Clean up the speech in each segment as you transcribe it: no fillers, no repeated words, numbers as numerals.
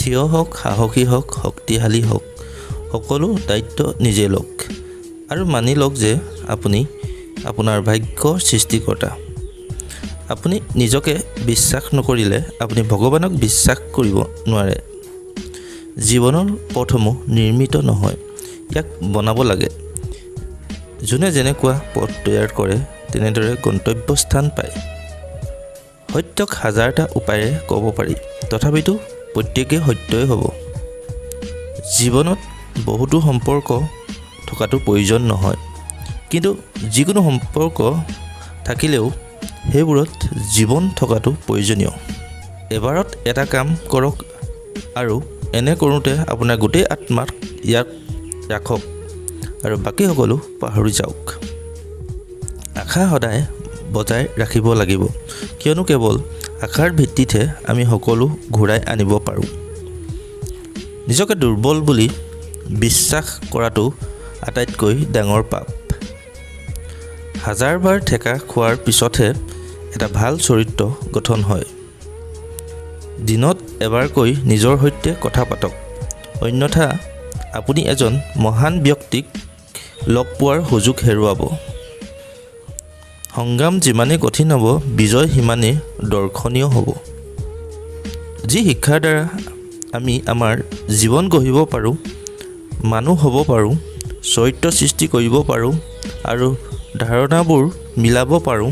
থিয় হওক, সাহসী হওক, শক্তিশালী হওক, সকলো দায়িত্ব নিজে লওক আৰু মানি লওক যে আপুনি আপোনাৰ ভাগ্যৰ সৃষ্টিকৰ্তা। আপুনি নিজকে বিশ্বাস নকৰিলে আপুনি ভগৱানক বিশ্বাস কৰিব নোৱাৰে। জীৱনৰ পথসমূহ নিৰ্মিত নহয়, ইয়াক বনাব লাগে। যোনে যেনেকুৱা পথ তৈয়াৰ কৰে তেনেদৰে গন্তব্যস্থান পায়। সত্যক হাজাৰটা উপায়েৰে ক'ব পাৰি, তথাপিতো প্ৰত্যেকেই সত্যই হ'ব। জীৱনত বহুতো সম্পৰ্ক থকাটো প্ৰয়োজন নহয়, কিন্তু যিকোনো সম্পৰ্ক থাকিলেও সেইবোৰত জীৱন থকাটো প্ৰয়োজনীয়। এবাৰত এটা কাম কৰক আৰু এনে কৰোঁতে আপোনাৰ গোটেই আত্মাক ইয়াক ৰাখক আৰু বাকী সকলো পাহৰি যাওক। আশা সদায় বজাই ৰাখিব লাগিব, কিয়নো কেৱল আশাৰ ভিত্তিতহে আমি সকলো ঘূৰাই আনিব পাৰোঁ। নিজকে দুৰ্বল বুলি বিশ্বাস কৰাটো আটাইতকৈ ডাঙৰ পাপ। হাজাৰবাৰ ঠেকা খোৱাৰ পিছতহে এটা ভাল চৰিত্ৰ গঠন হয়। দিনত এবাৰকৈ নিজৰ সৈতে কথা পাতক, অন্যথা আপুনি এজন মহান ব্যক্তিক লগ পোৱাৰ সুযোগ হেৰুৱাব। সংগ্ৰাম যিমানেই কঠিন হ'ব, বিজয় সিমানেই দৰ্শনীয় হ'ব। যি শিক্ষাৰ দ্বাৰা আমি আমাৰ জীৱন গঢ়িব পাৰোঁ, মানুহ হ'ব পাৰোঁ, চৰিত্ৰ সৃষ্টি কৰিব পাৰোঁ আৰু ধাৰণাবোৰ মিলাব পাৰোঁ,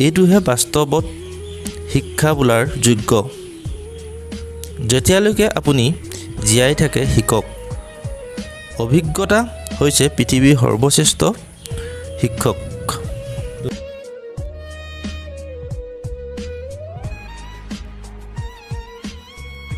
এইটোহে বাস্তৱত শিক্ষা বোলাৰ যোগ্য। যেতিয়ালৈকে আপুনি জীয়াই থাকে শিকক। অভিজ্ঞতা হৈছে পৃথিৱীৰ সৰ্বশ্ৰেষ্ঠ শিক্ষক।